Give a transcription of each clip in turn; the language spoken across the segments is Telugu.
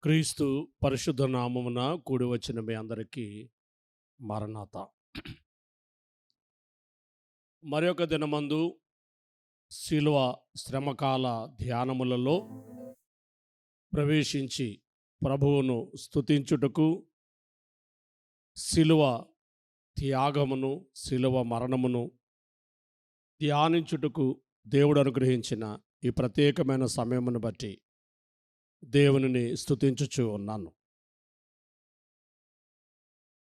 క్రీస్తు పరిశుద్ధ నామమున కూడి వచ్చిన మీ అందరికీ మరణాత. మరి ఒక దినమందు శిలువ శ్రమకాల ధ్యానములలో ప్రవేశించి ప్రభువును స్తుతించుటకు, శిలువ త్యాగమును, శిలువ మరణమును ధ్యానించుటకు దేవుడు అనుగ్రహించిన ఈ ప్రత్యేకమైన సమయమును బట్టి దేవునిని స్తుతించుచు ఉన్నాను.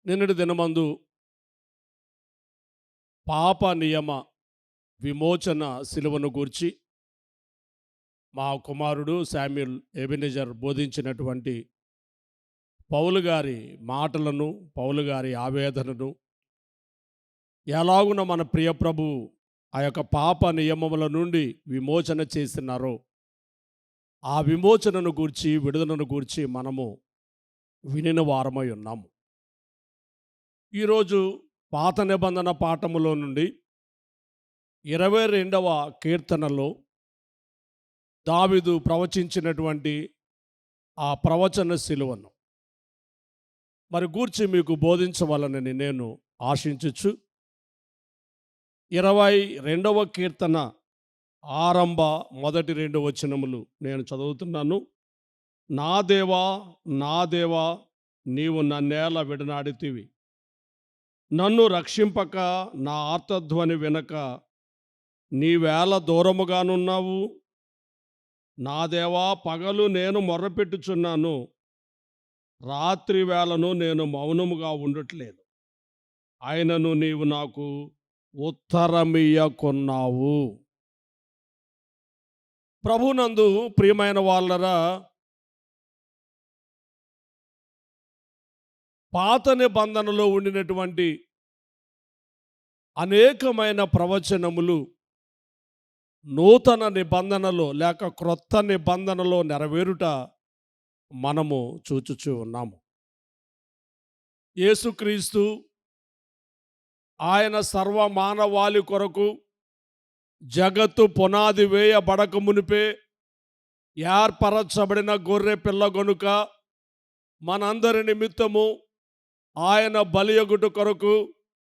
నిన్నటి దినమందు పాప నియమ విమోచన శిలువను గూర్చి మా కుమారుడు శామ్యూల్ ఎబెనెజర్ బోధించినటువంటి పౌలు గారి మాటలను, పౌలు గారి ఆవేదనను, ఎలాగున మన ప్రియ ప్రభువు ఆ యొక్క పాప నియమముల నుండి విమోచన చేసినారో ఆ విమోచనను గూర్చి, విడుదలను గూర్చి మనము వినిన వారమై ఉన్నాము. ఈరోజు పాత నిబంధన పాఠములో నుండి 22వ కీర్తనలో దావీదు ప్రవచించినటువంటి ఆ ప్రవచన శిలువను మరి గూర్చి మీకు బోధించవలనని నేను ఆశించుచు 22వ కీర్తన ఆరంభ మొదటి 2 వచనములు నేను చదువుతున్నాను. నా దేవా, నా దేవా, నీవు నన్నేల విడనాడితివి, నన్ను రక్షింపక నా ఆర్తధ్వని వినక నీవేళ దూరముగానున్నావు. నా దేవా, పగలు నేను మొర్రపెట్టుచున్నాను, రాత్రి వేళను నేను మౌనముగా ఉండట్లేదు, ఆయనను నీవు నాకు ఉత్తరమియ్యకున్నావు. ప్రభునందు ప్రియమైన వాళ్ళరా, పాత నిబంధనలో ఉండినటువంటి అనేకమైన ప్రవచనములు నూతన నిబంధనలో లేక క్రొత్త నిబంధనలో నెరవేరుట మనము చూచుచూ ఉన్నాము. యేసుక్రీస్తు ఆయన సర్వ మానవాళి కొరకు జగత్తు పునాది వేయబడక మునిపే ఏర్పరచబడిన గొర్రె పిల్ల గనుక మనందరి నిమిత్తము ఆయన బలియగుట కొరకు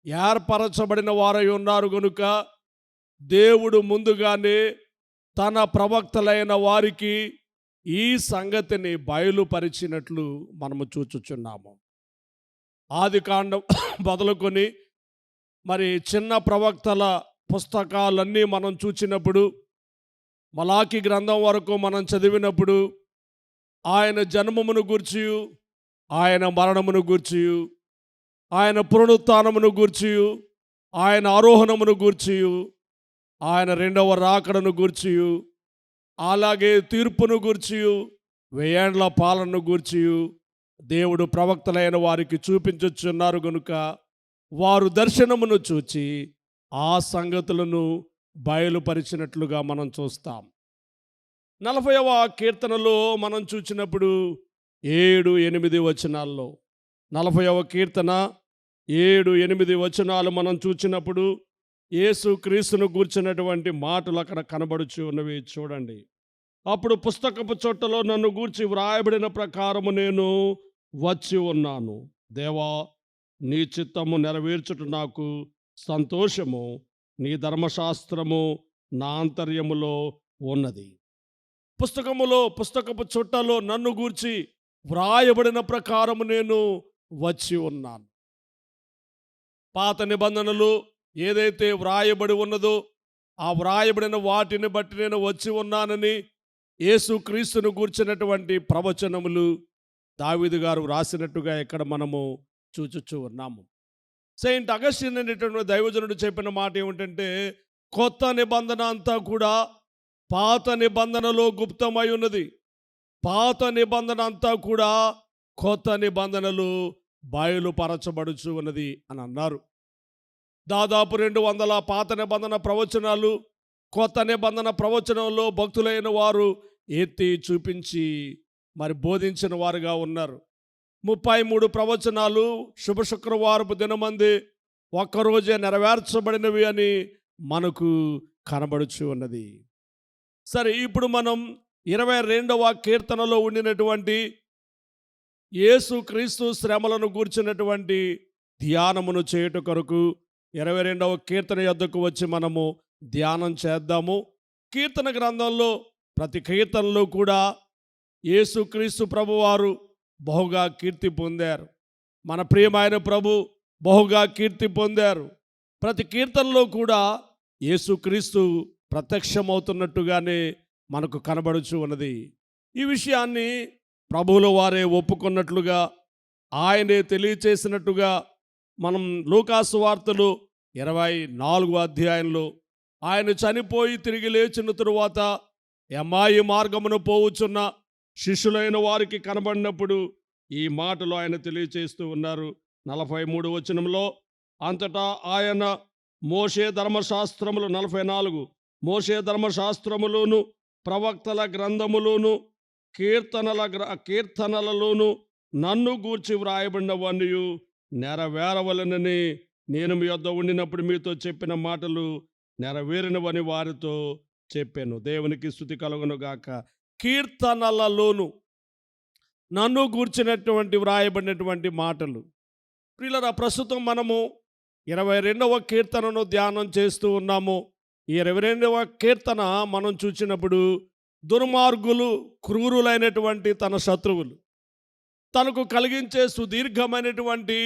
ఏర్పరచబడిన వారై ఉన్నారు గనుక దేవుడు ముందుగానే తన ప్రవక్తలైన వారికి ఈ సంగతిని బయలుపరిచినట్లు మనము చూచుచున్నాము. ఆదికాండం మొదలుకొని మరి చిన్న ప్రవక్తల పుస్తకాలన్నీ మనం చూచినప్పుడు, మలాకి గ్రంథం వరకు మనం చదివినప్పుడు ఆయన జన్మమును గూర్చియు, ఆయన మరణమును గూర్చియు, ఆయన పునరుత్థానమును గూర్చియు, ఆయన ఆరోహణమును గూర్చియు, ఆయన రెండవ రాకడను గూర్చియు, అలాగే తీర్పును గూర్చియు, 1000 ఏండ్ల పాలనను గూర్చియు దేవుడు ప్రవక్తలైన వారికి చూపించుచున్నారు గనుక వారు దర్శనమును చూచి ఆ సంగతులను బయలుపరిచినట్లుగా మనం చూస్తాం. 40వ కీర్తనలో మనం చూచినప్పుడు 7-8 వచనాల్లో, 40వ కీర్తన 7-8 వచనాలు మనం చూచినప్పుడు యేసు క్రీస్తును గూర్చినటువంటి మాటలు అక్కడ కనబడుచు ఉన్నవి చూడండి. అప్పుడు పుస్తకపు చొట్టలో నన్ను గూర్చి వ్రాయబడిన ప్రకారము నేను వచ్చి ఉన్నాను. దేవా, నీ చిత్తము నెరవేర్చుట నాకు సంతోషము, నీ ధర్మశాస్త్రము నా ఆంతర్యములో ఉన్నది. పుస్తకపు చుట్టలో నన్ను గూర్చి వ్రాయబడిన ప్రకారము నేను వచ్చి ఉన్నాను. పాత నిబంధనలు ఏదైతే వ్రాయబడి ఉన్నదో ఆ వ్రాయబడిన వాటిని బట్టి నేను వచ్చి ఉన్నానని యేసుక్రీస్తును గూర్చినటువంటి ప్రవచనములు దావీదు గారు రాసినట్టుగా ఇక్కడ మనము చూచుచూ ఉన్నాము. సెయింట్ అగస్టిన్ అనేటువంటి దైవజనుడు చెప్పిన మాట ఏమిటంటే, కొత్త నిబంధన అంతా కూడా పాత నిబంధనలో గుప్తమై ఉన్నది, పాత నిబంధన అంతా కూడా కొత్త నిబంధనలు బయలుపరచబడుచు ఉన్నది అని అన్నారు. దాదాపు 200 పాత నిబంధన ప్రవచనాలు కొత్త నిబంధన ప్రవచనంలో భక్తులైన వారు ఎత్తి చూపించి మరి బోధించిన వారుగా ఉన్నారు. 33 ప్రవచనాలు శుభ శుక్రవారపు దినమంది ఒక్కరోజే నెరవేర్చబడినవి అని మనకు కనబడుచు ఉన్నది. సరే, ఇప్పుడు మనం 22వ కీర్తనలో ఉండినటువంటి యేసుక్రీస్తు శ్రమలను గూర్చినటువంటి ధ్యానమును చేయుట కొరకు 22వ కీర్తన యొద్దకు వచ్చి మనము ధ్యానం చేద్దాము. కీర్తన గ్రంథంలో ప్రతి కీర్తనలో కూడా యేసుక్రీస్తు ప్రభువారు బహుగా కీర్తి పొందారు. మన ప్రియమైన ప్రభు బహుగా కీర్తి పొందారు. ప్రతి కీర్తనలో కూడా యేసుక్రీస్తు ప్రత్యక్షమవుతున్నట్టుగానే మనకు కనబడుచు ఉన్నది. ఈ విషయాన్ని ప్రభువుల వారే ఒప్పుకున్నట్లుగా, ఆయనే తెలియచేసినట్టుగా మనం లూకాసు వార్తలు 24వ అధ్యాయంలో ఆయన చనిపోయి తిరిగి లేచిన తరువాత ఎమ్మాయి మార్గమును పోవుచున్న శిష్యులైన వారికి కనబడినప్పుడు ఈ మాటలు ఆయన తెలియచేస్తూ ఉన్నారు. 43వ వచనంలో, అంతటా ఆయన మోషే ధర్మశాస్త్రములు 44 మోషే ధర్మశాస్త్రములోను ప్రవక్తల గ్రంథములోను కీర్తనలలోను నన్ను గూర్చి వ్రాయబడినవన్నీ నెరవేరవలనని నేను మీ వద్ద ఉండినప్పుడు మీతో చెప్పిన మాటలు నెరవేరినవని వారితో చెప్పాను. దేవునికి స్తుతి కలుగును గాక. కీర్తనలలోను నన్ను గూర్చినటువంటి వ్రాయబడినటువంటి మాటలు. ప్రియులారా, ప్రస్తుతం మనము 22వ కీర్తనను ధ్యానం చేస్తూ ఉన్నాము. ఈ 22వ కీర్తన మనం చూసినప్పుడు దుర్మార్గులు, క్రూరులైనటువంటి తన శత్రువులు తనకు కలిగించే సుదీర్ఘమైనటువంటి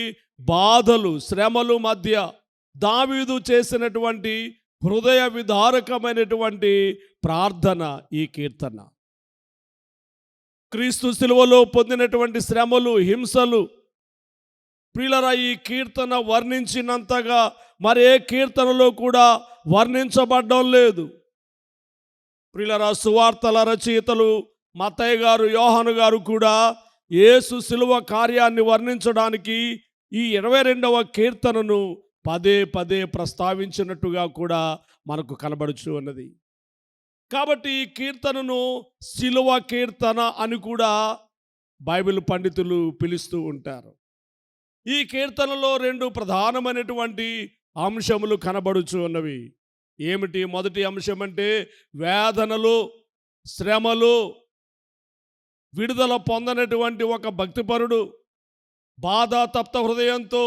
బాధలు, శ్రమలు మధ్య దావీదు చేసినటువంటి హృదయ విదారకమైనటువంటి ప్రార్థన ఈ కీర్తన. క్రీస్తు శిలువలో పొందినటువంటి శ్రమలు, హింసలు ప్రియులారా, ఈ కీర్తన వర్ణించినంతగా మరే కీర్తనలో కూడా వర్ణించబడడం లేదు. ప్రియులారా, సువార్తల రచయితలు మత్తయి గారు, యోహాను గారు కూడా యేసు శిలువ కార్యాన్ని వర్ణించడానికి ఈ 22వ కీర్తనను పదే పదే ప్రస్తావించినట్టుగా కూడా మనకు కనబడుచు ఉన్నది. కాబట్టి ఈ కీర్తనను శిలువ కీర్తన అని కూడా బైబిల్ పండితులు పిలుస్తూ ఉంటారు. ఈ కీర్తనలో 2 ప్రధానమైనటువంటి అంశములు కనబడుచు ఉన్నవి. ఏమిటి? మొదటి అంశం అంటే వేదనలు, శ్రమలు, విడుదల పొందనటువంటి ఒక భక్తిపరుడు బాధ తప్త హృదయంతో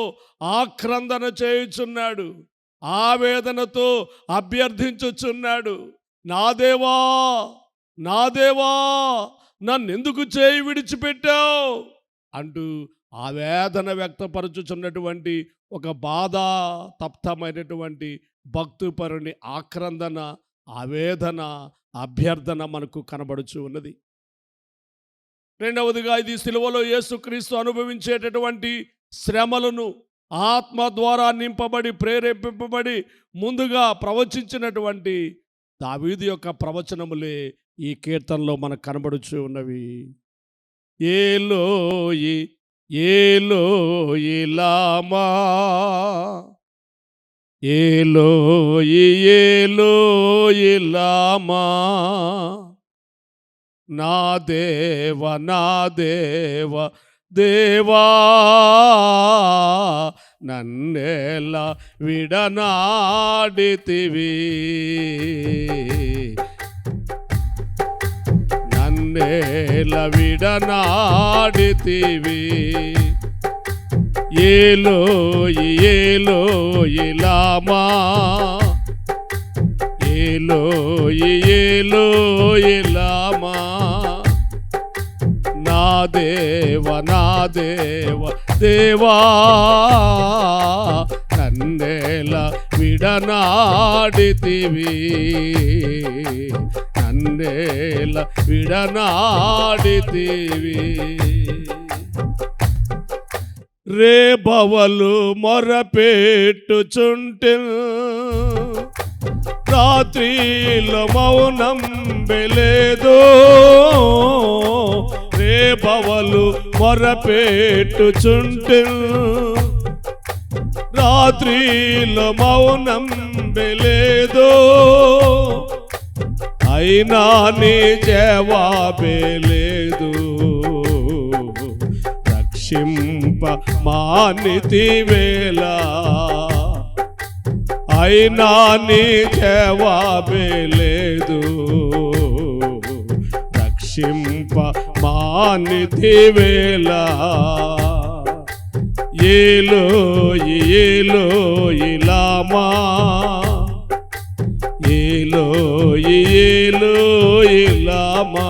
ఆక్రందన చేయుచున్నాడు, ఆవేదనతో అభ్యర్థించుచున్నాడు. నా దేవా, నా దేవా, నన్నెందుకు చేయి విడిచిపెట్టావు అంటూ ఆవేదన వ్యక్తపరచుచున్నటువంటి ఒక బాధ తప్తమైనటువంటి భక్తిపరుని ఆక్రందన, ఆవేదన, అభ్యర్థన మనకు కనబడుచు ఉన్నది. రెండవదిగా, ఇది సిలువలో యేసుక్రీస్తు అనుభవించేటటువంటి శ్రమలను ఆత్మ ద్వారా నింపబడి ప్రేరేపింపబడి ముందుగా ప్రవచించినటువంటి దావీదు యొక్క ప్రవచనములే ఈ కీర్తనలో మనకు కనబడుచు ఉన్నవి. ఏలోయి ఏలోయి లామా, ఏలోయి ఏలోయి లామా, నా దేవ నా దేవ దేవా, నన్నెలా విడనాడితివి, నన్నెలా విడనాడితివి. ఏలోయి ఏలోయి లామా, ఏలోయి ఏలోయి లామా, నా దేవ నా దేవ దేవా, నన్నెలా విడనాడితివి, నన్నెలా విడనాడితివి. రేబవలు మొరపెట్టుచుంటిన్, రాత్రిలో మౌనం బెలేదు, రేబవలు మొరపెట్టుచుంటిన్, రాత్రిలో మౌనం బెలేదు, అయినా నీ జవాబే లేదు, రక్షింప మానితి వేళ, అయినా నీ జవాబే లేదు, రక్షింప మానితివేళ ఏలోయి ఏలోయి లామా ఏలోయి ఏలోయి లామా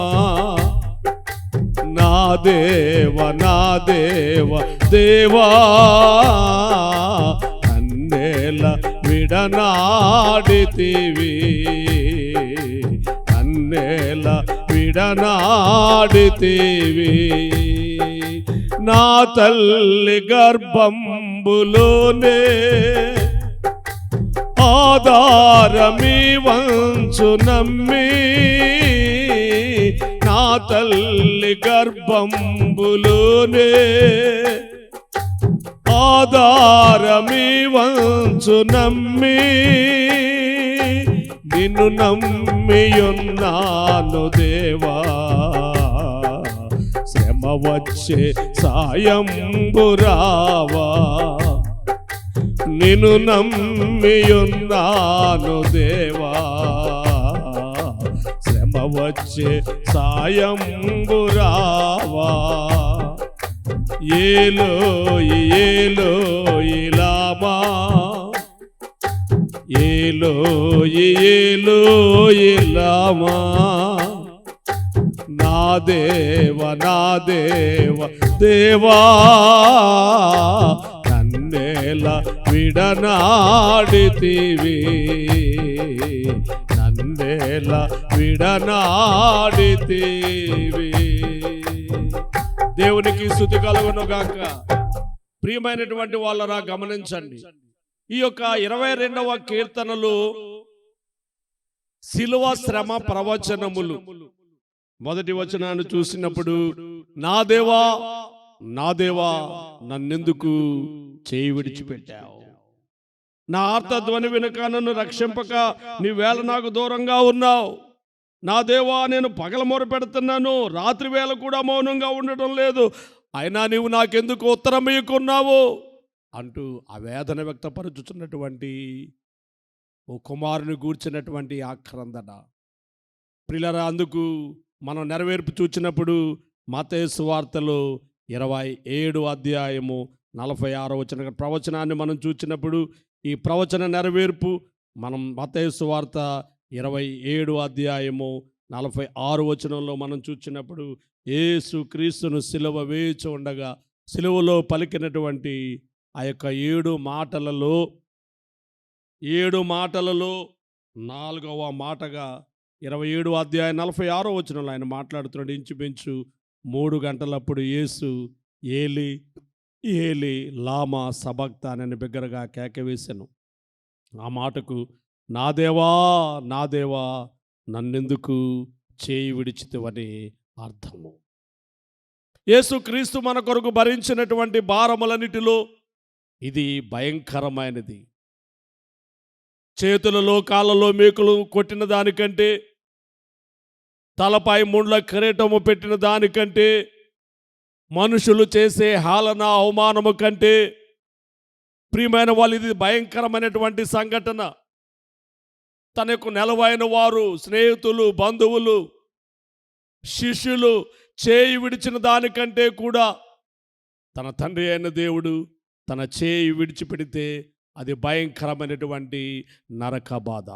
నా దేవ దేవా నన్నేల విడనాడితివి నన్నేల విడనాడితివి నా తల్లి గర్భంబులోనే ఆధారమీ వంచు నమ్మి నా తల్లి గర్భంబులోనే ఆధారమీ వంచు నమ్మి నిన్ను నమ్మియున్నాను దేవా శ్రమ వచ్చే సాయంబురావా నిన్ను నమ్మియున్నాను దేవా శ్రమ వచ్చే సాయంబురావా ఏలోయి ఏలోయి లామా ఏలోయి ఏలోయి లామా నా దేవ దేవా నన్నేల విడనాడితివి నన్నేల విడనాడితివి. దేవునికి స్తుతి కలుగును గాక. ప్రియమైనటువంటి వాళ్ళరా గమనించండి, ఈ యొక్క 22వ కీర్తనలు శిలువ శ్రమ ప్రవచనములు. మొదటి వచనాన్ని చూసినప్పుడు నా దేవా నన్నెందుకు చేయి విడిచిపెట్టావు, నా ఆర్తధ్వని వినక నన్ను రక్షింపక నీవేళ నాకు దూరంగా ఉన్నావు, నా దేవా నేను పగల మొర పెడుతున్నాను, రాత్రి వేళ కూడా మౌనంగా ఉండటం లేదు, అయినా నీవు నాకెందుకు ఉత్తరం ఇయ్యకున్నావు అంటూ ఆ వేదన వ్యక్తపరుచుతున్నటువంటి ఓ కుమారుని గూర్చినటువంటి ఆక్రందన. ప్రియులారా, అందుకు మనం నెరవేర్పు చూచినప్పుడు మత్తయి సువార్తలో 27 అధ్యాయము 46 వచన ప్రవచనాన్ని మనం చూచినప్పుడు ఈ ప్రవచన నెరవేర్పు మనం మత్తయి సువార్త 27 అధ్యాయము 46 వచనంలో మనం చూచినప్పుడు యేసు క్రీస్తును సిలువ వేచి ఉండగా సిలువలో పలికినటువంటి ఆ యొక్క 7 మాటలలో 4వ మాటగా 27 అధ్యాయం 46 వచనంలో ఆయన మాట్లాడుతున్నాడు. ఇంచుమించు 3 గంటలప్పుడు యేసు ఏలి ఏలి లామా సబక్తానని బిగ్గరగా కేకవేశాను. ఆ మాటకు నా దేవా నన్నెందుకు చేయి విడిచితివని అర్థము. యేసు క్రీస్తు మన కొరకు భరించినటువంటి భారములన్నిటిలో ఇది భయంకరమైనది. చేతులలో కాళ్ళలో మేకులు కొట్టిన దానికంటే, తలపై ముండ్ల కిరీటము పెట్టిన దానికంటే, మనుషులు చేసే హేళన అవమానము కంటే ప్రియమైన వాళ్ళు ఇది భయంకరమైనటువంటి సంఘటన. తనకు నెలవైన వారు, స్నేహితులు, బంధువులు, శిష్యులు చేయి విడిచిన దానికంటే కూడా తన తండ్రి అయిన దేవుడు తన చేయి విడిచిపెడితే అది భయంకరమైనటువంటి నరక బాధ.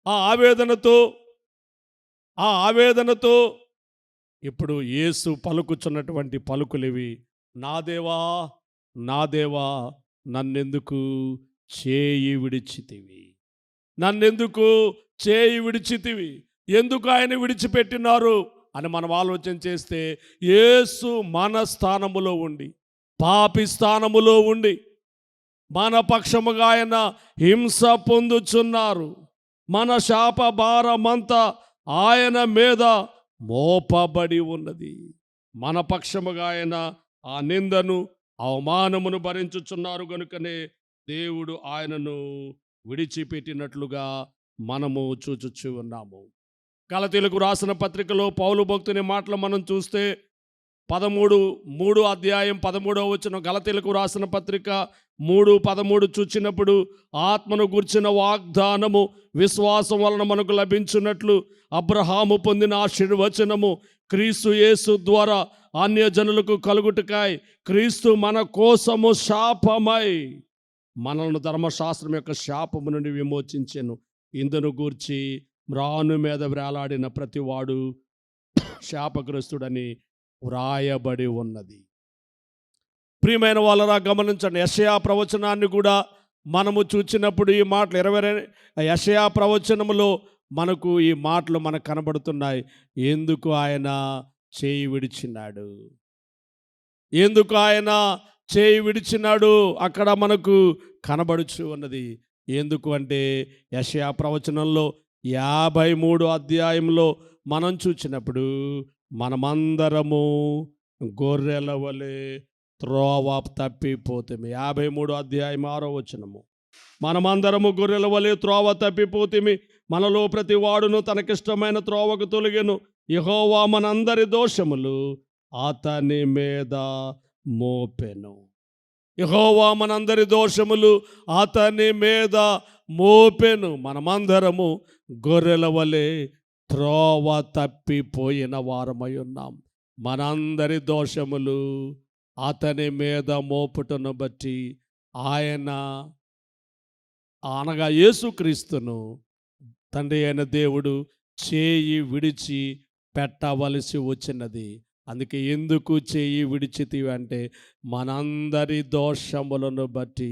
ఆ ఆవేదనతో ఇప్పుడు యేసు పలుకుచున్నటువంటి పలుకులివి. నా దేవా నన్నెందుకు చేయి విడిచితివి, నన్నెందుకు చేయి విడిచితివి, ఎందుకు ఆయన విడిచిపెట్టినారు అని మనం ఆలోచన చేస్తే, యేసు మన స్థానములో ఉండి, పాపి స్థానములో ఉండి మన పక్షముగా ఆయన హింస పొందుచున్నారు. మన శాప భారమంతా ఆయన మీద మోపబడి ఉన్నది. మన పక్షముగా ఆయన ఆ నిందను అవమానమును భరించుచున్నారు గనుకనే దేవుడు ఆయనను విడిచిపెట్టినట్లుగా మనము చూచుచూ ఉన్నాము. గలతీయులకు రాసిన పత్రికలో పౌలు భక్తుని మాటలు మనం చూస్తే 3 అధ్యాయం 13వ వచనం, గలతీయులకు రాసిన పత్రిక 3:13 చూచినప్పుడు ఆత్మను గూర్చిన వాగ్దానము విశ్వాసం వలన మనకు లభించున్నట్లు అబ్రహాము పొందిన ఆశీర్వచనము క్రీస్తు యేసు ద్వారా అన్యజనులకు కలుగుటకాయ్ క్రీస్తు మన కోసము శాపమై మనల్ని ధర్మశాస్త్రం యొక్క శాపము నుండి విమోచించెను. ఇందును గూర్చి మ్రాను మీద వేలాడిన ప్రతివాడు శాపగ్రస్తుడని వ్రాయబడి ఉన్నది. ప్రియమైన వాళ్ళరా గమనించండి, యెషయా ప్రవచనాన్ని కూడా మనము చూచినప్పుడు ఈ మాటలు యెషయా ప్రవచనములో మనకు ఈ మాటలు మనకు కనబడుతున్నాయి. ఎందుకు ఆయన చేయి విడిచినాడు, ఎందుకు ఆయన చేయి విడిచినాడు అక్కడ మనకు కనబడుచు ఉన్నది. ఎందుకు అంటే యెషయా ప్రవచనంలో 53 అధ్యాయంలో మనం చూచినప్పుడు మనమందరము గొర్రెల వలె త్రోవ తప్పిపోతేమి. 53 అధ్యాయం 6వ వచనము. మనమందరము గొర్రెల వలె త్రోవ తప్పిపోతేమి, మనలో ప్రతి వాడును తనకిష్టమైన త్రోవకు తొలగెను. యెహోవా మనందరి దోషములు అతని మీద మోపెను. యెహోవా మనందరి దోషములు అతని మీద మోపెను. మనమందరము గొర్రెల వలె త్రోవ తప్పిపోయిన వారమై ఉన్నాం. మనందరి దోషములు అతని మీద మోపుటను బట్టి ఆయన అనగా యేసుక్రీస్తును తండ్రి అయిన దేవుడు చేయి విడిచి పెట్టవలసి వచ్చినది. అందుకే ఎందుకు చేయి విడిచితివి అంటే మనందరి దోషములను బట్టి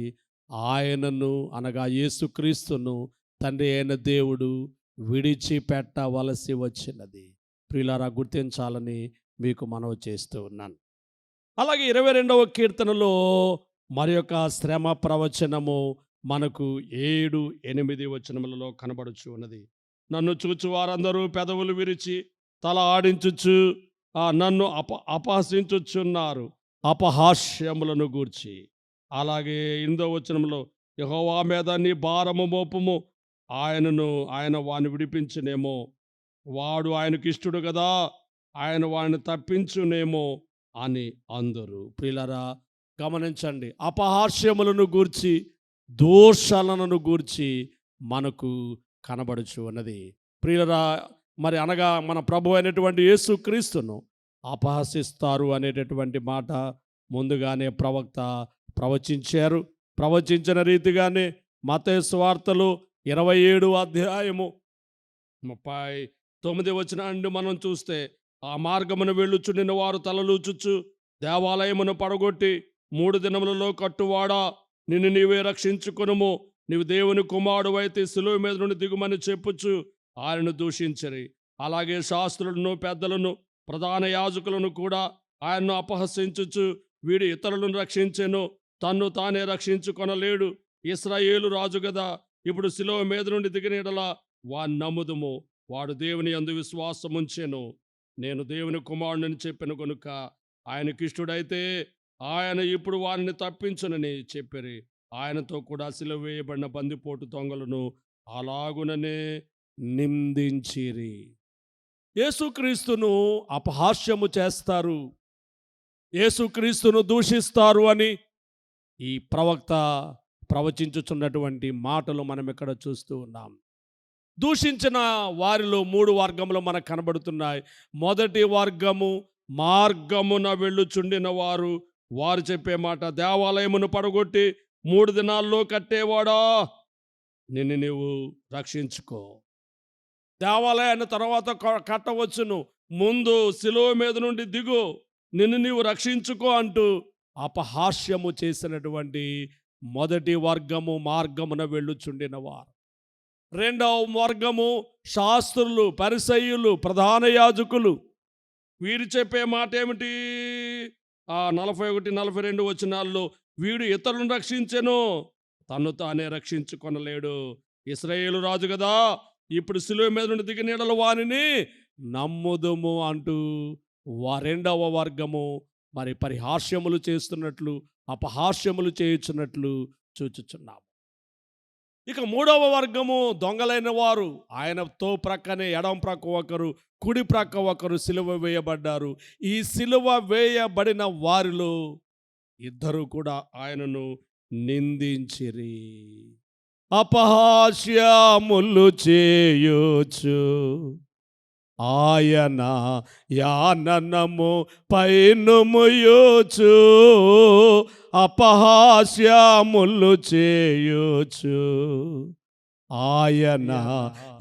ఆయనను అనగా యేసుక్రీస్తును తండ్రి అయిన దేవుడు విడిచిపెట్టవలసి వచ్చినది. ప్రియులారా, గుర్తించాలని మీకు మనవి చేస్తూ ఉన్నాను. అలాగే 22వ కీర్తనలో మరి యొక్క శ్రమ ప్రవచనము మనకు 7, 8 వచనములలో కనబడుచు ఉన్నది. నన్ను చూచు వారందరూ పెదవులు విరిచి తల ఆడించుచు నన్ను అపహసించుచున్నారు అపహాస్యములను గూర్చి. అలాగే 8వ వచనంలో యెహోవా మీద నీ భారము మోపుము, ఆయన వాని విడిపించునేమో, వాడు ఆయనకి ఇష్టడు కదా, ఆయన వాడిని తప్పించునేమో అని అందరూ. ప్రియులారా గమనించండి, అపహాస్యములను గూర్చి దోషాలను గూర్చి మనకు కనబడుచు ఉన్నది. ప్రియులారా, మరి అనగా మన ప్రభు అయినటువంటి యేసుక్రీస్తును అపహసిస్తారు అనేటటువంటి మాట ముందుగానే ప్రవక్త ప్రవచించారు. ప్రవచించిన రీతిగానే మత్తయి సువార్తలు 27వ అధ్యాయము 39వ వచనాన్ని మనం చూస్తే, ఆ మార్గమును వెళ్ళుచుండిన వారు తలలూచుచు దేవాలయమును పడగొట్టి 3 దినములలో కట్టువాడా నిన్ను నీవే రక్షించుకొనుము, నీవు దేవుని కుమారుడు అయితే శిలువ మీద నుండి దిగుమని చెప్పుచు ఆయనను దూషించరి. అలాగే శాస్త్రులను పెద్దలను ప్రధాన యాజకులను కూడా ఆయన్ను అపహసించుచు వీడు ఇతరులను రక్షించెను, తన్ను తానే రక్షించుకొనలేడు, ఇశ్రాయేలు రాజు గదా, ఇప్పుడు శిలువ మీద నుండి దిగిన యెడల వాని నమ్ముదుము, వాడు దేవుని యందు విశ్వాసముంచెను, నేను దేవుని కుమారుడిని చెప్పిన గనుక ఆయనకిష్టుడైతే ఆయన ఇప్పుడు వారిని తప్పించునని చెప్పిరి. ఆయనతో కూడా సిలువ వేయబడిన బందిపోటు దొంగలను అలాగుననే నిందించిరి. యేసుక్రీస్తును అపహాస్యము చేస్తారు, యేసుక్రీస్తును దూషిస్తారు అని ఈ ప్రవక్త ప్రవచించుచున్నటువంటి మాటలు మనం ఇక్కడ చూస్తూ ఉన్నాం. దూషించిన వారిలో 3 వర్గములు మనకు కనబడుతున్నాయి. మొదటి వర్గము మార్గమున వెళ్ళుచుండిన వారు. వారు చెప్పే మాట, దేవాలయమును పడగొట్టి 3 దినాల్లో కట్టేవాడా నిన్ను నీవు రక్షించుకో, దేవాలయాన్ని తర్వాత కట్టవచ్చును, ముందు శిలువ మీద నుండి దిగు, నిన్ను నీవు రక్షించుకో అంటూ అపహాస్యము చేసినటువంటి మొదటి వర్గము మార్గమున వెళ్ళుచుండిన వారు. రెండవ వర్గము శాస్త్రులు, పరిసయ్యులు, ప్రధాన యాజకులు. వీరు చెప్పే మాట ఏమిటి? 41, 42 వచనాల్లో వీడు ఇతరులను రక్షించెను, తన్ను తానే రక్షించుకొనలేడు, ఇశ్రాయేలు రాజు కదా, ఇప్పుడు శిలువ మీద నుండి దిగిన యెడల వానిని నమ్ముదుము అంటూ రెండవ వర్గము మరి పరిహాస్యములు చేస్తున్నట్లు, అపహాస్యములు చేయుచున్నట్లు చూచుచున్నాము. ఇక 3వ వర్గము దొంగలైన వారు. ఆయనతో ప్రక్కనే ఎడం ప్రక్క ఒకరు, కుడి ప్రక్క ఒకరు సిలువ వేయబడ్డారు. ఈ సిలువ వేయబడిన వారిలో 2 కూడా ఆయనను నిందించిరి. అపహాస్యములు చేయుచు ఆయన యాననము పైనుముయోచు అపహాస్యములు చేయుచు. ఆయన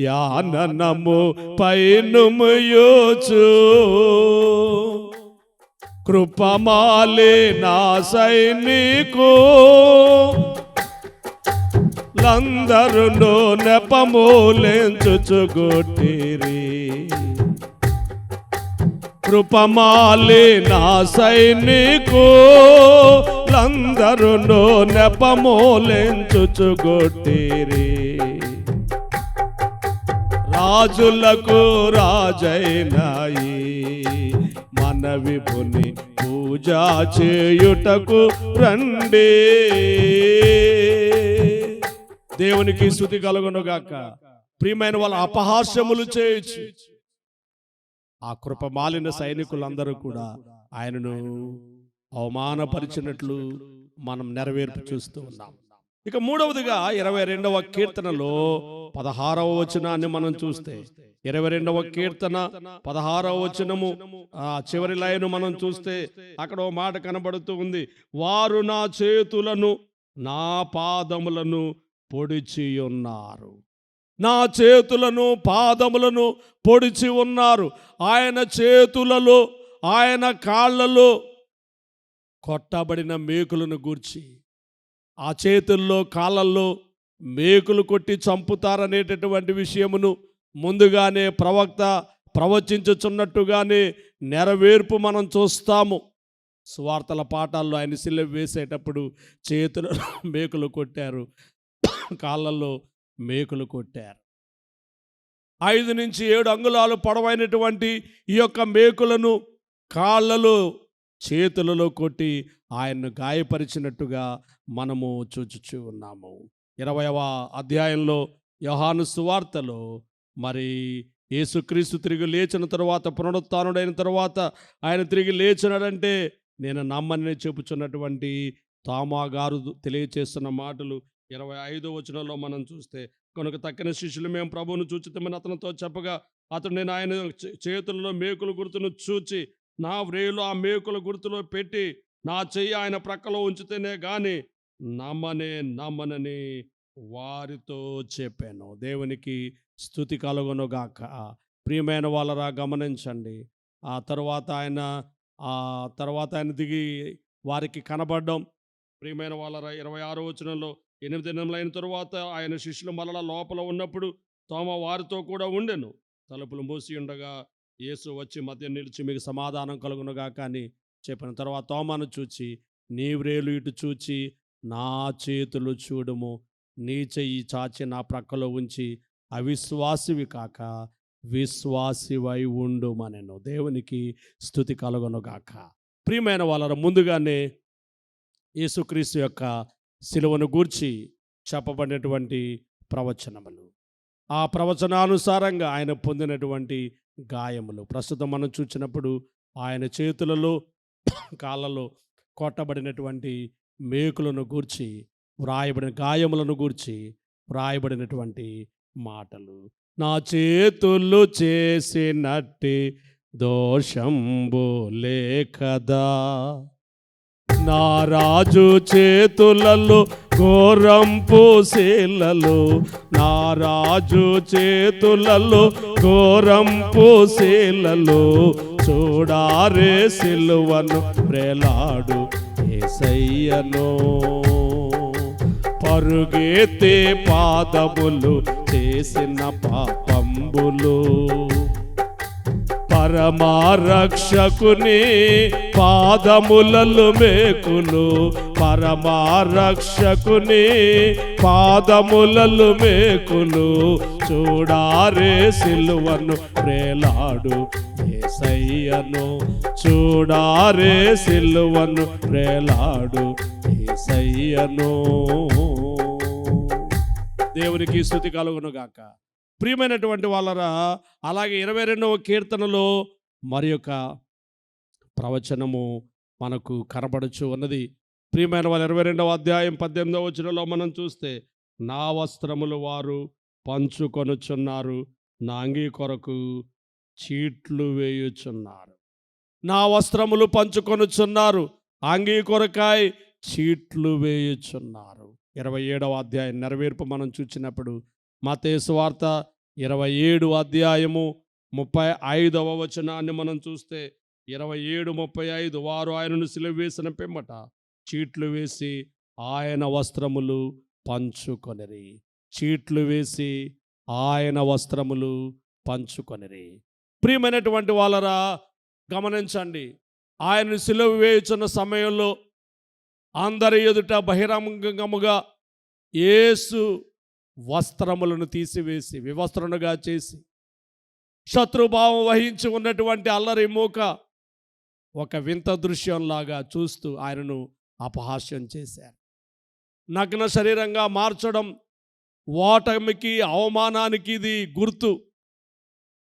యాననము పైనుముయోచు కృపమాలి నా సైనికు లందరును నెపమూలెంచుచుగొట్టిరి. కృపమాలి నా సైనికు లందరును నెపమూలెంచుచుగొట్టిరి. రాజులకు రాజైనాయి మన విభుని పూజ చేయుటకు రండి. దేవునికి స్తుతి కలుగునుగాక. ప్రియమైన వాళ్ళ అపహాస్యములు చేయొచ్చు. ఆ కృప మాలిన సైనికులందరూ కూడా ఆయనను అవమానపరిచినట్లు మనం నెరవేర్పు చూస్తూ ఉన్నాం. ఇక మూడవదిగా 22వ కీర్తనలో 16వ వచనాన్ని మనం చూస్తే 22వ కీర్తన 16వ వచనము చివరి లైను మనం చూస్తే అక్కడ ఓ మాట కనబడుతూ ఉంది. వారు నా చేతులను నా పాదములను పొడిచి ఉన్నారు. నా చేతులను పాదములను పొడిచి ఉన్నారు. ఆయన చేతులలో ఆయన కాళ్ళలో కొట్టబడిన మేకులను గూర్చి, ఆ చేతుల్లో కాళ్ళల్లో మేకులు కొట్టి చంపుతారనేటటువంటి విషయమును ముందుగానే ప్రవక్త ప్రవచించుచున్నట్టుగానే నెరవేర్పు మనం చూస్తాము. సువార్తల పాఠాల్లో ఆయన సిలువ వేసేటప్పుడు చేతులలో మేకులు కొట్టారు, కాళ్ళల్లో మేకులు కొట్టారు. 5 నుంచి 7 అంగుళాలు పొడవైనటువంటి ఈ యొక్క మేకులను కాళ్ళలో చేతులలో కొట్టి ఆయన్ను గాయపరిచినట్టుగా మనము చూచుచూ ఉన్నాము. 20వ అధ్యాయంలో యోహాను సువార్తలో మరి యేసుక్రీస్తు తిరిగి లేచిన తర్వాత, పునరుత్థానుడైన తర్వాత ఆయన తిరిగి లేచినాడంటే నేను నమ్మని చెప్పుచున్నటువంటి తోమా గారు తెలియచేస్తున్న మాటలు 25వ వచనంలో మనం చూస్తే, కనుక తక్కిన శిష్యులు మేము ప్రభువును చూచితమని అతనితో చెప్పగా, అతడు నేను ఆయన చేతుల్లో మేకుల గుర్తును చూచి నా వ్రేలు ఆ మేకుల గుర్తులో పెట్టి నా చెయ్యి ఆయన ప్రక్కలో ఉంచితేనే గాని నమ్మనని వారితో చెప్పాను. దేవునికి స్తుతి కలుగునుగాక. ప్రియమైన వాళ్ళరా గమనించండి. ఆ తర్వాత ఆయన దిగి వారికి కనబడడం. ప్రియమైన వాళ్ళరా 26వ వచనంలో 8 దినములైన తరువాత ఆయన శిష్యులు మరలా లోపల ఉన్నప్పుడు తోమ వారితో కూడా ఉండెను. తలుపులు మూసి ఉండగా యేసు వచ్చి మధ్య నిలిచి మీకు సమాధానం కలుగునుగా కానీ చెప్పిన తర్వాత తోమాను చూచి, నీ వ్రేలు ఇటు చూచి నా చేతులు చూడుము, నీ చెయ్యి చాచి నా ప్రక్కలో ఉంచి అవిశ్వాసివి కాక విశ్వాసివై ఉండుమనెను. దేవునికి స్తుతి కలుగునుగాక. ప్రియమైన వాళ్ళ ముందుగానే యేసుక్రీస్తు యొక్క సిలువను గూర్చి చెప్పబడినటువంటి ప్రవచనములు, ఆ ప్రవచనానుసారంగా ఆయన పొందినటువంటి గాయములు ప్రస్తుతం మనం చూసినప్పుడు ఆయన చేతులలో కాళ్ళలో కొట్టబడినటువంటి మేకులను గూర్చి వ్రాయబడిన గాయములను గూర్చి వ్రాయబడినటువంటి మాటలు. నా చేతులు చేసినట్టి దోషంబు లేకదా, నా రాజు చేతులలో ఘోరంపు శీలలు, నా రాజు చేతులలో ఘోరంపు శీలలు, చూడారే సిలువను ప్రేలాడు యేసయ్యను, పరుగెత్తే పాదములు చేసిన పాపంబులు, పరమారక్షకుని పాదములలు మేకులు, పరమారక్షకుని పాదములలు మేకులు, చూడారే సిలువను ప్రేలాడు యేసయ్యను, చూడారే సిలువను ప్రేలాడు యేసయ్యను. దేవునికి స్తుతి కలుగునుగాక. ప్రియమైనటువంటి వాళ్ళరా, అలాగే 22వ కీర్తనలో మరి యొక్క ప్రవచనము మనకు కనబడుచు ఉన్నది. ప్రియమైన వాళ్ళ 22వ అధ్యాయం 18వ వచనంలో మనం చూస్తే, నా వస్త్రములు వారు పంచుకొనుచున్నారు, నా అంగీ కొరకు చీట్లు వేయుచున్నారు. నా వస్త్రములు పంచుకొనుచున్నారు, అంగీ కొరకాయ చీట్లు వేయుచున్నారు. 27వ అధ్యాయం నెరవేర్పు మనం చూచినప్పుడు మత్తయి సువార్త 27 అధ్యాయము 35వ వచనాన్ని మనం చూస్తే 27:35 వారు ఆయనను సిలువ వేసిన పిమ్మట చీట్లు వేసి ఆయన వస్త్రములు పంచుకొనిరి. చీట్లు వేసి ఆయన వస్త్రములు పంచుకొనిరి. ప్రియమైనటువంటి వాళ్ళరా, గమనించండి, ఆయన సిలువ వేయుచున్న సమయంలో అందరి ఎదుట బహిరంగముగా యేసు వస్త్రములను తీసివేసి వివస్త్రనుగా చేసి శత్రుభావం వహించి ఉన్నటువంటి అల్లరి మూక ఒక వింత దృశ్యంలాగా చూస్తూ ఆయనను అపహాస్యం చేశారు. నగ్న శరీరంగా మార్చడం ఓటమికి, అవమానానికి ఇది గుర్తు.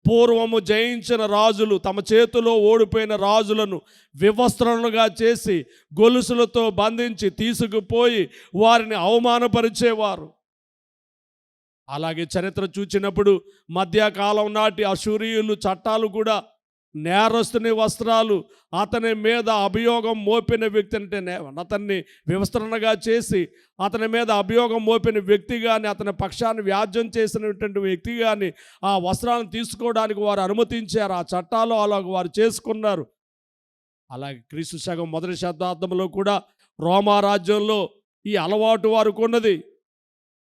పూర్వము జయించిన రాజులు తమ చేతిలో ఓడిపోయిన రాజులను వివస్త్రలుగా చేసి గొలుసులతో బంధించి తీసుకుపోయి వారిని అవమానపరిచేవారు. అలాగే చరిత్ర చూచినప్పుడు మధ్యకాలం నాటి అశూరియులు చట్టాలు కూడా నేరస్తుని వస్త్రాలు, అతని మీద అభియోగం మోపిన వ్యక్తి అంటే అతన్ని వివస్త్రణగా చేసి అతని మీద అభియోగం మోపిన వ్యక్తి కానీ, అతని పక్షాన్ని వ్యాజ్యం చేసినటువంటి వ్యక్తి కానీ ఆ వస్త్రాలను తీసుకోవడానికి వారు అనుమతించారు. ఆ చట్టాలు అలాగ వారు చేసుకున్నారు. అలాగే క్రీస్తు శకం మొదటి శతాబ్దంలో కూడా రోమా రాజ్యంలో ఈ అలవాటు వారికి ఉన్నది.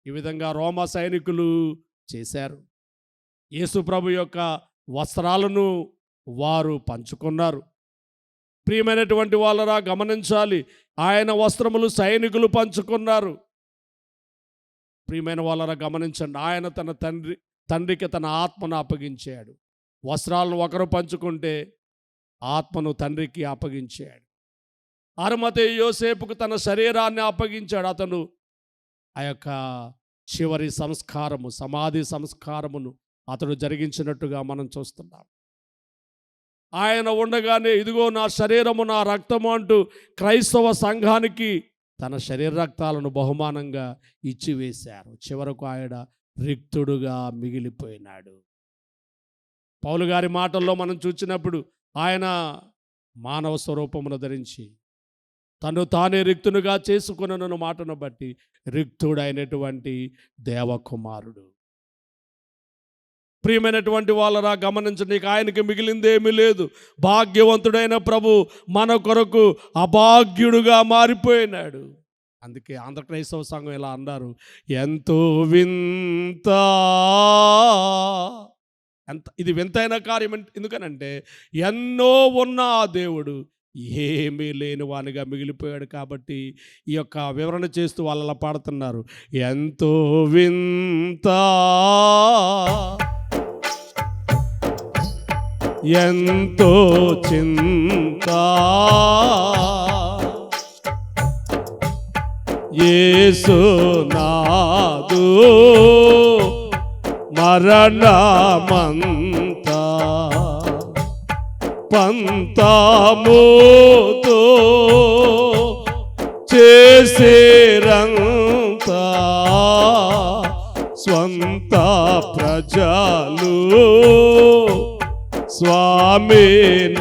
ఈ విధంగా రోమా సైనికులు చేశారు. యేసు ప్రభు యొక్క వస్త్రాలను వారు పంచుకున్నారు. ప్రియమైనటువంటి వాళ్ళరా, గమనించాలి, ఆయన వస్త్రములు సైనికులు పంచుకున్నారు. ప్రియమైన వాళ్ళరా, గమనించండి, ఆయన తన తండ్రికి తన ఆత్మను అప్పగించాడు. వస్త్రాలను ఒకరు పంచుకుంటే ఆత్మను తండ్రికి అప్పగించాడు. అరిమతయి యోసేపుకు తన శరీరాన్ని అప్పగించాడు. అతను ఆ యొక్క చివరి సంస్కారము, సమాధి సంస్కారమును అతడు జరిగించినట్టుగా మనం చూస్తున్నాం. ఆయన ఉండగానే ఇదిగో నా శరీరము నా రక్తము అంటూ క్రైస్తవ సంఘానికి తన శరీర రక్తాలను బహుమానంగా ఇచ్చివేశారు. చివరకు ఆయన రిక్తుడుగా మిగిలిపోయినాడు. పౌలు గారి మాటల్లో మనం చూసినప్పుడు ఆయన మానవ స్వరూపమును ధరించి తను తానే రిక్తునుగా చేసుకున్న మాటను బట్టి రిక్తుడైనటువంటి దేవకుమారుడు. ప్రియమైనటువంటి వాళ్ళరా, గమనించండి, ఆయనకి మిగిలిందేమీ లేదు. భాగ్యవంతుడైన ప్రభు మన కొరకు అభాగ్యుడుగా మారిపోయినాడు. అందుకే ఆంధ్ర క్రైస్తవ సంఘం ఇలా అన్నారు, ఎంతో వింత. ఇది వింతైన కార్యం. ఎందుకనంటే ఎన్నో ఉన్న ఆ దేవుడు ఏమీ లేని వానిగా మిగిలిపోయాడు. కాబట్టి ఈ యొక్క వివరణ చేస్తూ వాళ్ళలా పాడుతున్నారు, ఎంతో వింత, ఎంతో చింత, యేసు నాదు మరణమంతా పంతాముతో చేసేరంతా స్వంత ప్రజలు స్వామినంతా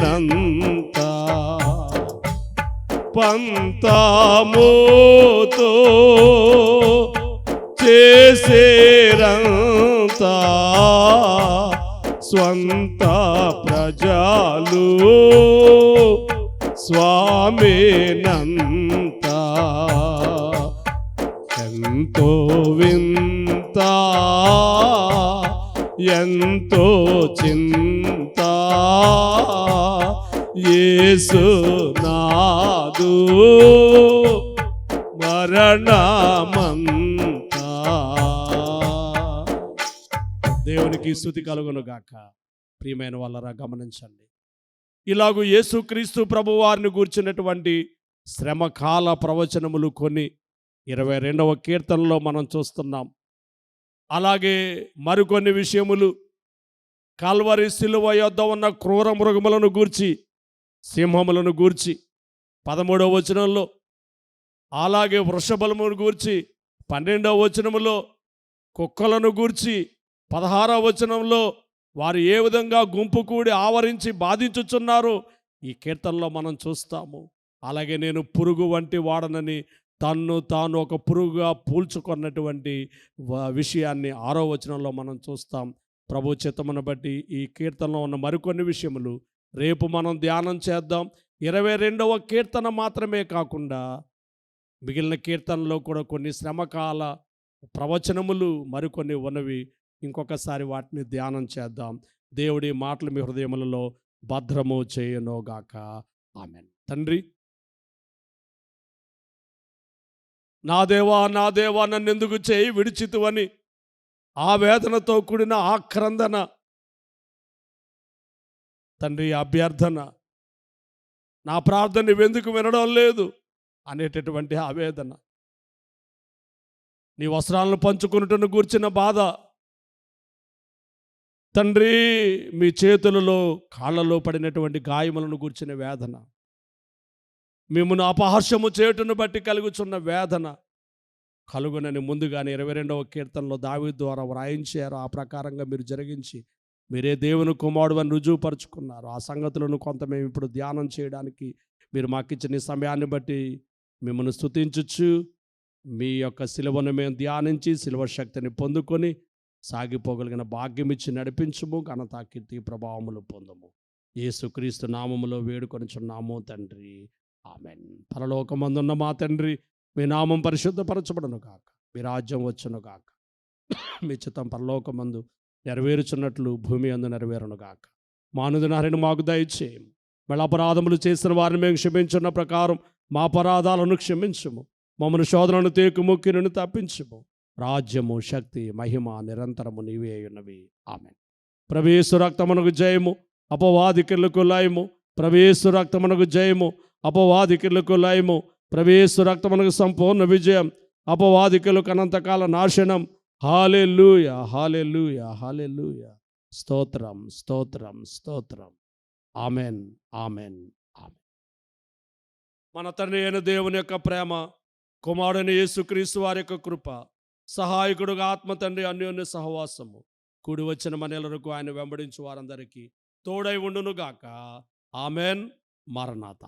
పంతాముతో చేసేరంతా స్వంత ప్రజలు స్వామినంతా ఎంతో వింత, ఎంతో చింత, యేసు నాదు మరణమంతా. దేవునికి స్తుతి కలుగును గాక. ప్రియమైన వాళ్ళరా, గమనించండి, ఇలాగూ యేసుక్రీస్తు ప్రభు వారిని గూర్చినటువంటి శ్రమకాల ప్రవచనములు కొన్ని 22వ కీర్తనలో మనం చూస్తున్నాం. అలాగే మరికొన్ని విషయములు కల్వరి శిలువ యొద్ద ఉన్న క్రూర మృగములను గూర్చి, సింహములను గూర్చి 13వ వచనంలో, అలాగే వృషభములను గూర్చి 12వ వచనములో, కుక్కలను గూర్చి 16వ వచనంలో, వారు ఏ విధంగా గుంపు కూడి ఆవరించి బాధించుచున్నారో ఈ కీర్తనలో మనం చూస్తాము. అలాగే నేను పురుగు వంటి వాడనని తన్ను తాను ఒక పురుగుగా పూల్చుకున్నటువంటి విషయాన్ని 6వ వచనంలో మనం చూస్తాం. ప్రభు చిత్తమును బట్టి ఈ కీర్తనలో ఉన్న మరికొన్ని విషయములు రేపు మనం ధ్యానం చేద్దాం. 22వ కీర్తన మాత్రమే కాకుండా మిగిలిన కీర్తనలో కూడా కొన్ని శ్రమకాల ప్రవచనములు మరికొన్ని ఉన్నవి. ఇంకొకసారి వాటిని ధ్యానం చేద్దాం. దేవుడి మాటలు మీ హృదయములలో భద్రము చేయనోగాక. ఆమేన్. తండ్రి, నా దేవా నా దేవా నన్నెందుకు చేయి విడిచితువని ఆ వేదనతో కూడిన ఆక్రందన, తండ్రి అభ్యర్థన, నా ప్రార్థన నువ్వెందుకు వినడం లేదు అనేటటువంటి ఆవేదన, నీ వస్త్రాలను పంచుకున్నట్టును గూర్చిన బాధ, తండ్రి మీ చేతులలో కాళ్ళలో పడినటువంటి గాయములను గూర్చిన వేదన, మిమ్మును అపహర్షము చేయుటను బట్టి కలుగుచున్న వేదన కలుగునని ముందుగానే 22వ కీర్తనలో దావీదు ద్వారా వ్రాయించారు. ఆ ప్రకారంగా మీరు జరిగించి మీరే దేవుని కుమారుడు అని రుజువుపరుచుకున్నారు. ఆ సంగతులను కొంత మేము ఇప్పుడు ధ్యానం చేయడానికి మీరు మాకిచ్చిన ఈ సమయాన్ని బట్టి మిమ్మల్ని స్తుతించుచు మీ యొక్క సిలువను మేము ధ్యానించి సిలువ శక్తిని పొందుకొని సాగిపోగలిగిన భాగ్యం ఇచ్చి నడిపించుము. ఘనత కీర్తి ప్రభావములు పొందము. యేసుక్రీస్తు నామములో వేడుకొనుచున్నాము తండ్రి. ఆమేన్. పరలోకమందున్న మా తండ్రి, మీ నామం పరిశుద్ధపరచబడును గాక, మీ రాజ్యం వచ్చును గాక, మీ చిత్తం పరలోకమందు నెరవేరుచున్నట్లు భూమి అందు నెరవేరును గాక. మా అనుదినాహారమును మాకు దయచేయము. మళ్ళీ అపరాధములు చేసిన వారిని మేము క్షమించున్న ప్రకారం మా అపరాధాలను క్షమించుము. మమ్మల్ని శోధనను తేకు ముక్కిని తప్పించుము. రాజ్యము శక్తి మహిమ నిరంతరము నీవే ఉన్నవి. ఆమేన్. ప్రవేశు రక్తమునకు జయము, అపవాదికులకు లయము. ప్రవేశు రక్తమునకు జయము, అపవాదికులకు లయము. ప్రవేశు రక్తమునకు సంపూర్ణ విజయం, అపవాదికులకు అనంతకాల నాశనం. హల్లెలూయా హల్లెలూయా హల్లెలూయా. స్తోత్రం స్తోత్రం స్తోత్రం. Amen amen amen. మన తండ్రి అయిన దేవుని యొక్క ప్రేమ, కుమారుని యేసుక్రీస్తు వారి యొక్క కృప, సహాయకుడుగా ఆత్మ తండ్రి అన్యోన్య సహవాసము కూడి వచ్చిన మనెలరకు ఆయన వెంబడించు వారందరికీ తోడై ఉండును గాక. ఆమెన్. మరణాత.